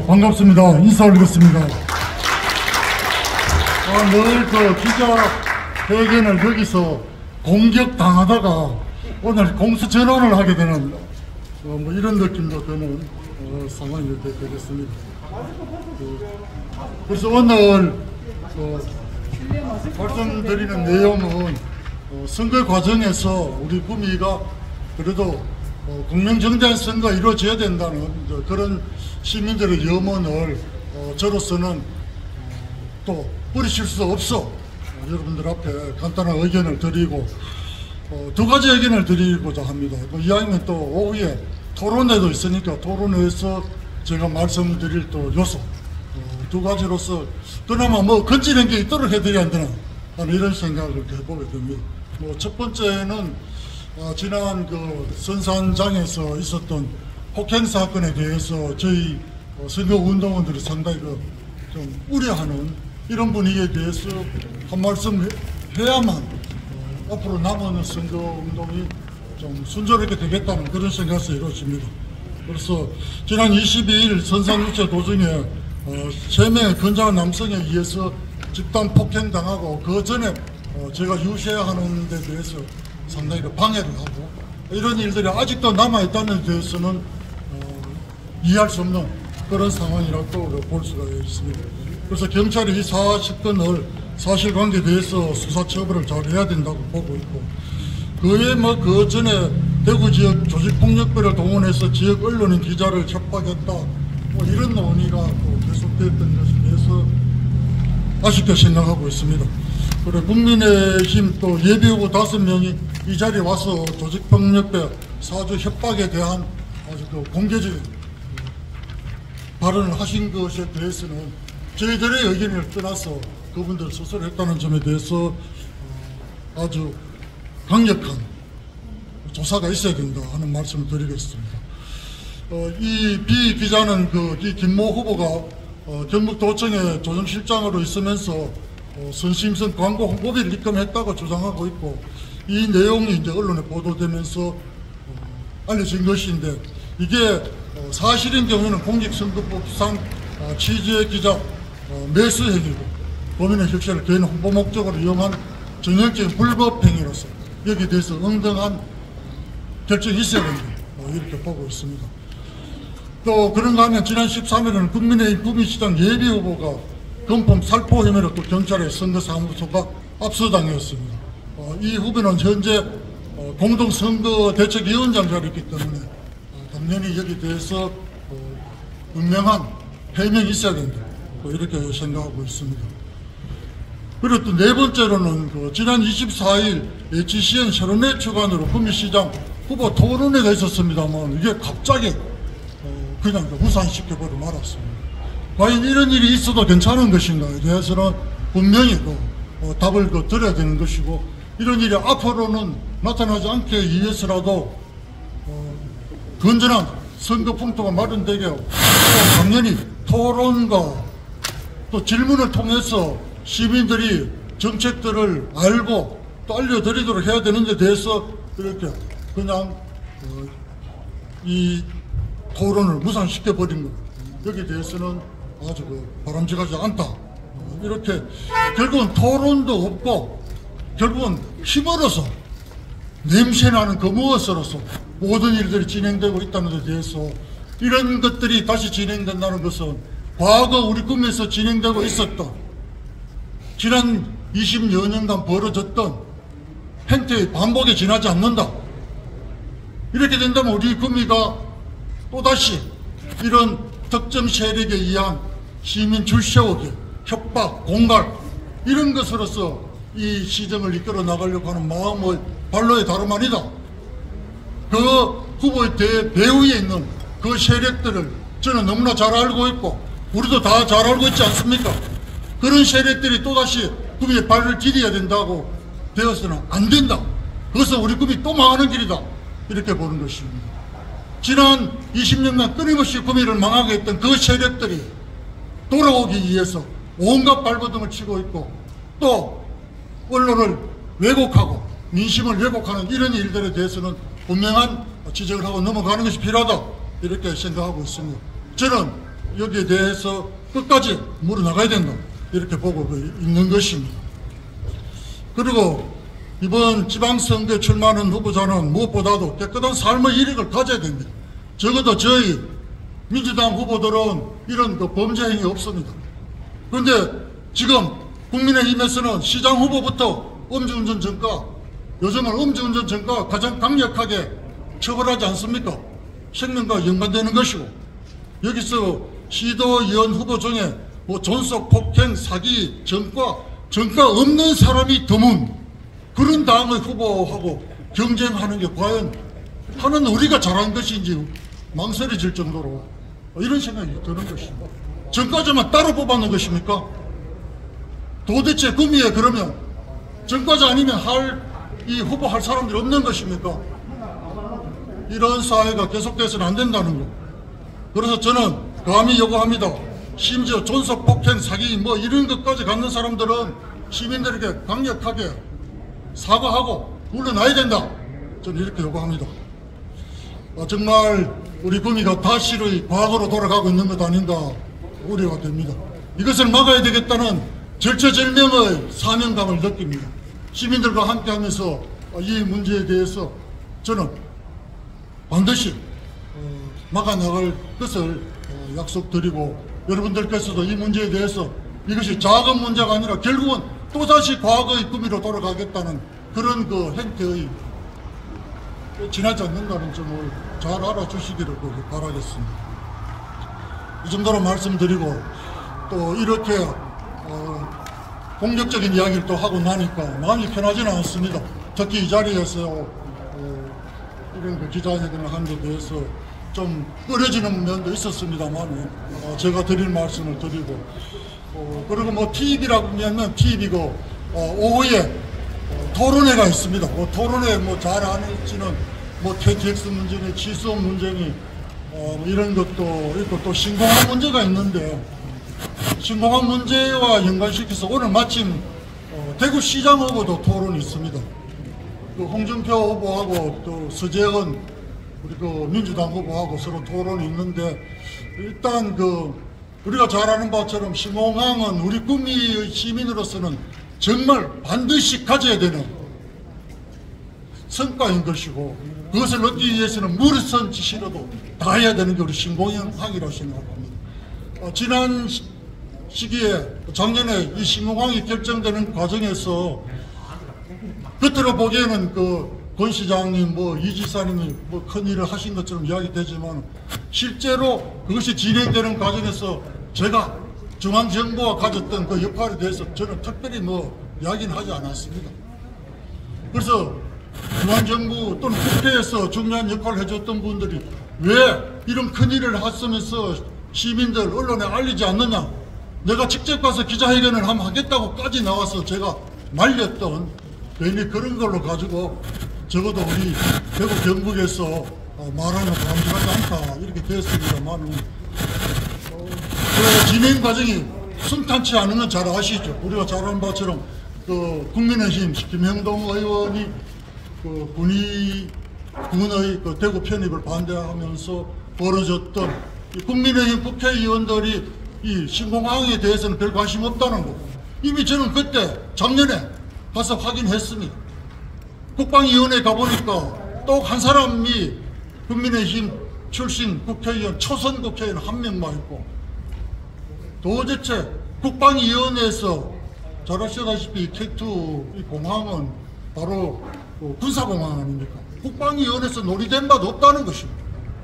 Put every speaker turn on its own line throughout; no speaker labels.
반갑습니다. 인사 올리겠습니다. 늘 그 기자회견을 여기서 공격당하다가 오늘 공수전환을 하게 되는 뭐 이런 느낌도 드는 상황이 되겠습니다. 그래서 오늘 말씀드리는 내용은 선거 과정에서 우리 구미가 그래도 공명정대한 선거가 이루어져야 된다는 그런 시민들의 염원을 저로서는 또 버리실 수 없어 여러분들 앞에 간단한 의견을 드리고 두 가지 의견을 드리고자 합니다. 이왕이면 또 오후에 토론회도 있으니까 토론회에서 제가 말씀드릴 또 요소 두 가지로서 그나마 뭐 건지는 게 있도록 해드려야 안 되나 하는 이런 생각을 해보게 됩니다. 첫 번째는 지난 그 선산장에서 있었던 폭행 사건에 대해서 저희 선거 운동원들이 상당히 좀 우려하는 이런 분위기에 대해서 한 말씀 해야만 앞으로 남은 선거 운동이 좀 순조롭게 되겠다는 그런 생각에서 이루어집니다. 그래서 지난 22일 선산유체 도중에 3명의 건장한 남성에 의해서 집단 폭행당하고 그 전에 제가 유죄해야 하는 데 대해서 상당히 방해를 하고 이런 일들이 아직도 남아있다는 데 대해서는 이해할 수 없는 그런 상황이라고 볼 수가 있습니다. 그래서 경찰이 이 사건을 사실관계에 대해서 수사처벌을 잘 해야 된다고 보고 있고 그 외에 그 전에 대구 지역 조직폭력배를 동원해서 지역 언론인 기자를 협박했다 이런 논의가 또 계속됐던 것에 대해서 아쉽게 생각하고 있습니다. 그리고 국민의힘 또 예비후보 5명이 이 자리에 와서 조직폭력배 사주 협박에 대한 아주 공개적인 발언을 하신 것에 대해서는 저희들의 의견을 떠나서 그분들 수사를 했다는 점에 대해서 아주 강력한 조사가 있어야 된다 하는 말씀을 드리겠습니다. 이 비 기자는 이 김모 후보가 경북도청의 조정실장으로 있으면서 선심선 광고 홍보비를 입금했다고 주장하고 있고 이 내용이 이제 언론에 보도되면서 알려진 것인데 이게 사실인 경우는 공직선거법상 취재 기자 매수 행위고 범인의 혁신을 개인 홍보 목적으로 이용한 전형적인 불법 행위로서 여기에 대해서 응당한 결정이 있어야 된다 이렇게 보고 있습니다. 또 그런가 하면 지난 13일에는 국민의힘 구미시장 예비후보가 금품 살포 혐의로 또 경찰의 선거사무소가 압수당했습니다. 이 후보는 현재 공동선거대책위원장 자리에 있기 때문에 당연히 여기에 대해서 분명한 해명이 있어야 된다 이렇게 생각하고 있습니다. 그리고 또 네 번째로는 지난 24일 HCN 새로내 주관으로 구미시장 후보 토론회가 있었습니다만 이게 갑자기 그냥 무산시켜버려 말았습니다. 과연 이런 일이 있어도 괜찮은 것인가에 대해서는 분명히 답을 드려야 되는 것이고 이런 일이 앞으로는 나타나지 않기 위해서라도 건전한 선거 풍토가 마련되게 하고 당연히 토론과 또 질문을 통해서 시민들이 정책들을 알고 또 알려드리도록 해야 되는 데 대해서 이렇게 그냥 이 토론을 무산시켜버린 것 여기에 대해서는 아주 바람직하지 않다. 이렇게 결국은 토론도 없고 결국은 힘으로서 냄새나는 그 무엇으로서 모든 일들이 진행되고 있다는 데 대해서 이런 것들이 다시 진행된다는 것은 과거 우리 꿈에서 진행되고 있었던 지난 20여 년간 벌어졌던 행태의 반복에 지나지 않는다. 이렇게 된다면 우리 구미가 또다시 이런 특정 세력에 의한 시민 줄세우기, 협박, 공갈 이런 것으로서 이 시정을 이끌어 나가려고 하는 마음의 발로의 다름 아니다. 그 후보의 배후에 있는 그 세력들을 저는 너무나 잘 알고 있고 우리도 다 잘 알고 있지 않습니까? 그런 세력들이 또다시 구미에 발을 디뎌야 된다고 되어서는 안 된다. 그것은 우리 구미 또 망하는 길이다. 이렇게 보는 것입니다. 지난 20년간 끊임없이 구미를 망하게 했던 그 세력들이 돌아오기 위해서 온갖 발버둥을 치고 있고 또 언론을 왜곡하고 민심을 왜곡하는 이런 일들에 대해서는 분명한 지적을 하고 넘어가는 것이 필요하다 이렇게 생각하고 있습니다. 저는 여기에 대해서 끝까지 물어나가야 된다, 이렇게 보고 있는 것입니다. 그리고 이번 지방선거에 출마하는 후보자는 무엇보다도 깨끗한 삶의 이력을 가져야 됩니다. 적어도 저희 민주당 후보들은 이런 범죄 행위 없습니다. 그런데 지금 국민의힘에서는 시장 후보부터 음주운전 전과, 요즘은 음주운전 전과 가장 강력하게 처벌하지 않습니까? 생명과 연관되는 것이고, 여기서 시도의원 후보 중에 존속, 폭행, 사기, 전과 없는 사람이 드문 그런 당의 후보하고 경쟁하는 게 과연 하는 우리가 잘한 것인지 망설여질 정도로 이런 생각이 드는 것입니다. 전과자만 따로 뽑았는 것입니까? 도대체 구미에 그러면 전과자 아니면 이 후보 할 사람들이 없는 것입니까? 이런 사회가 계속돼서는 안 된다는 거. 그래서 저는 감히 요구합니다. 심지어 존속, 폭행, 사기 이런 것까지 갖는 사람들은 시민들에게 강력하게 사과하고 물러나야 된다, 저는 이렇게 요구합니다. 정말 우리 구미가 다시의 과거로 돌아가고 있는 것 아닌가 우려가 됩니다. 이것을 막아야 되겠다는 절체절명의 사명감을 느낍니다. 시민들과 함께하면서 이 문제에 대해서 저는 반드시 막아나갈 것을 약속드리고, 여러분들께서도 이 문제에 대해서 이것이 작은 문제가 아니라 결국은 또다시 과거의 구미로 돌아가겠다는 그런 행태의 지나지 않는다는 점을 잘 알아주시기를 바라겠습니다. 이 정도로 말씀드리고, 또 이렇게 공격적인 이야기를 또 하고 나니까 마음이 편하지는 않습니다. 특히 이 자리에서 이런 기자회견을 한 데 대해서 좀 꺼려지는 면도 있었습니다만, 제가 드릴 말씀을 드리고, 그리고 TV라고 하면 TV고, 오후에 토론회가 있습니다. 토론회 잘 아는지는 KTX 문제니 취수업 문제니 이런 것도 있고, 또 신공항 문제가 있는데, 신공항 문제와 연관시켜서 오늘 마침 대구시장 후보도 토론이 있습니다. 홍준표 후보하고 또 서재원 우리 민주당 후보하고 서로 토론이 있는데, 일단 우리가 잘 아는 바처럼 신공항은 우리 구미의 시민으로서는 정말 반드시 가져야 되는 성과인 것이고, 그것을 얻기 위해서는 무릇선 지시라도 다 해야 되는 게 우리 신공항이라고 생각합니다. 지난 시기에 작년에 이 신공항이 결정되는 과정에서 겉으로 보기에는 권 시장님, 이 지사님이 큰 일을 하신 것처럼 이야기되지만, 실제로 그것이 진행되는 과정에서 제가 중앙정부가 가졌던 그 역할에 대해서 저는 특별히 이야기는 하지 않았습니다. 그래서 중앙정부 또는 국회에서 중요한 역할을 해줬던 분들이 왜 이런 큰일을 하면서 시민들, 언론에 알리지 않느냐, 내가 직접 가서 기자회견을 한번 하겠다고까지 나와서 제가 말렸던 괜히 그런 걸로 가지고 적어도 우리 대구 경북에서 말하는 바람직하지 않다 이렇게 되었습니다만, 그 진행 과정이 순탄치 않은 건 잘 아시죠. 우리가 잘 아는 바처럼 국민의힘 김영동 의원이 군의 대구 편입을 반대하면서 벌어졌던 국민의힘 국회의원들이 이 신공항에 대해서는 별 관심 없다는 거, 이미 저는 그때 작년에 가서 확인했습니다. 국방위원회에 가보니까 또 한 사람이 국민의힘 출신 국회의원, 초선 국회의원 한 명만 있고, 도대체 국방위원회에서 잘 아시다시피 K2 이 공항은 바로 군사공항 아닙니까? 국방위원회에서 놀이된 바도 없다는 것입니다.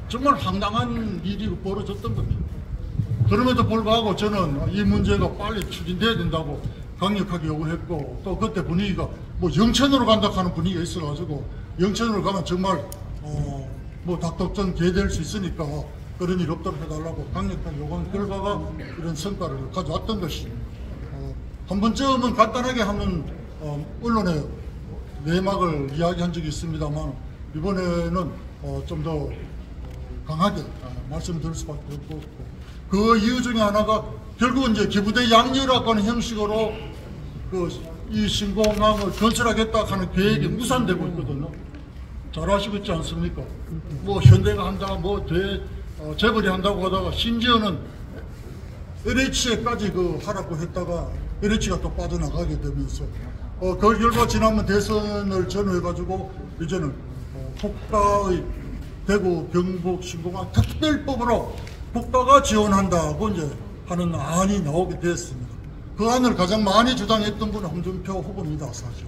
정말 황당한 일이 벌어졌던 겁니다. 그럼에도 불구하고 저는 이 문제가 빨리 추진돼야 된다고 강력하게 요구했고, 또 그때 분위기가 영천으로 간다 하는 분위기가 있어가지고, 영천으로 가면 정말 닭독전 개될 수 있으니까 그런 일 없도록 해달라고 강력하게 요구한 결과가 이런 성과를 가져왔던 것입니다. 한 번쯤은 간단하게 하는 언론에 내막을 이야기한 적이 있습니다만, 이번에는 좀 더 강하게 말씀드릴 수밖에 없고, 그 이유 중에 하나가 결국은 이제 기부대 양육이라고 하는 형식으로 이 신공항을 건설하겠다 하는 계획이 무산되고 있거든요. 잘 아시고 있지 않습니까? 현대가 한다, 재벌이 한다고 하다가 심지어는 LH에까지 하라고 했다가 LH가 또 빠져나가게 되면서 그 결과 지난번 대선을 전후해가지고 이제는 국가의 대구, 경북, 신공항 특별법으로 국가가 지원한다고 이제 하는 안이 나오게 됐습니다. 그 안을 가장 많이 주장했던 분은 홍준표 후보입니다, 사실.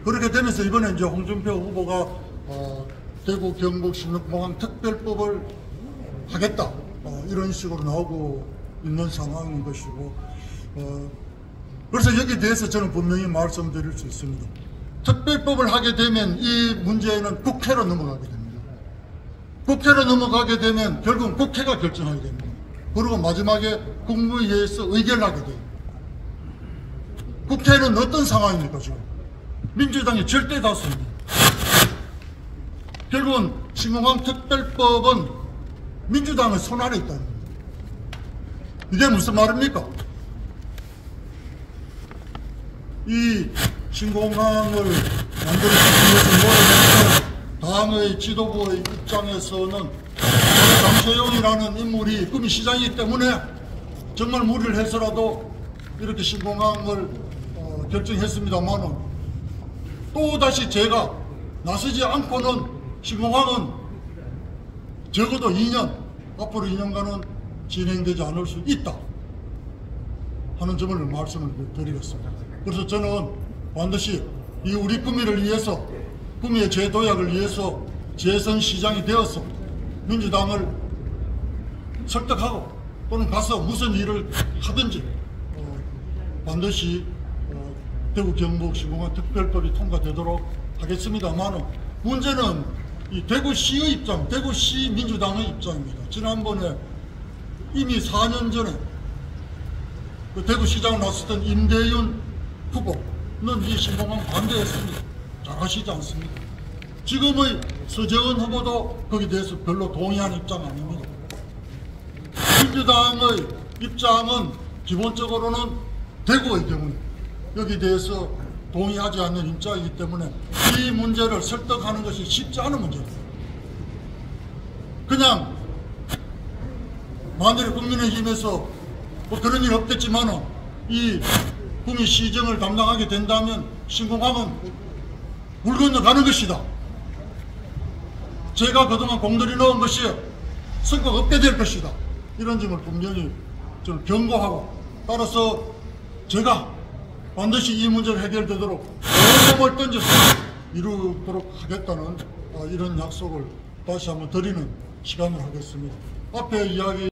그렇게 되면서 이번에 이제 홍준표 후보가 대구, 경북, 신공항 특별법을 하겠다 이런 식으로 나오고 있는 상황인 것이고, 그래서 여기에 대해서 저는 분명히 말씀드릴 수 있습니다. 특별법을 하게 되면 이 문제는 국회로 넘어가게 됩니다. 국회로 넘어가게 되면 결국은 국회가 결정하게 됩니다. 그리고 마지막에 국무회의에서 의결하게 돼요. 국회는 어떤 상황입니까, 지금? 민주당이 절대 다수입니다. 결국은 신공항 특별법은 민주당의 손 아래 있다는 겁니다. 이게 무슨 말입니까? 이 신공항을 만들어주기 위해서 당의 지도부의 입장에서는 장세용이라는 인물이 꿈이 시장이기 때문에 정말 무리를 해서라도 이렇게 신공항을 결정했습니다만은 또다시 제가 나서지 않고는 신공항은 적어도 2년, 앞으로 2년간은 진행되지 않을 수 있다 하는 점을 말씀을 드리겠습니다. 그래서 저는 반드시 이 우리 구미를 위해서, 구미의 재도약을 위해서 재선시장이 되어서 민주당을 설득하고 또는 가서 무슨 일을 하든지 반드시 대구, 경북, 신공항 특별법이 통과되도록 하겠습니다만, 문제는 이 대구시의 입장, 대구시 민주당의 입장입니다. 지난번에 이미 4년 전에 그 대구시장을 나섰던 임대윤 후보는 이 신공항 반대했습니다. 잘 아시지 않습니까? 지금의 서재원 후보도 거기에 대해서 별로 동의하는 입장 아닙니다. 민주당의 입장은 기본적으로는 대구의 경우 여기에 대해서 동의하지 않는 입장이기 때문에 이 문제를 설득하는 것이 쉽지 않은 문제입니다. 그냥 만일에 국민의힘에서 뭐 그런 일 없겠지만 이 구미 시정을 담당하게 된다면 신공항은 물 건너가는 것이다. 제가 그동안 공들여 넣은 것이 성과가 없게 될 것이다. 이런 점을 분명히 저는 경고하고, 따라서 제가 반드시 이 문제가 해결되도록 몸을 던져서 이루도록 하겠다는 이런 약속을 다시 한번 드리는 시간을 하겠습니다. 앞에 이야기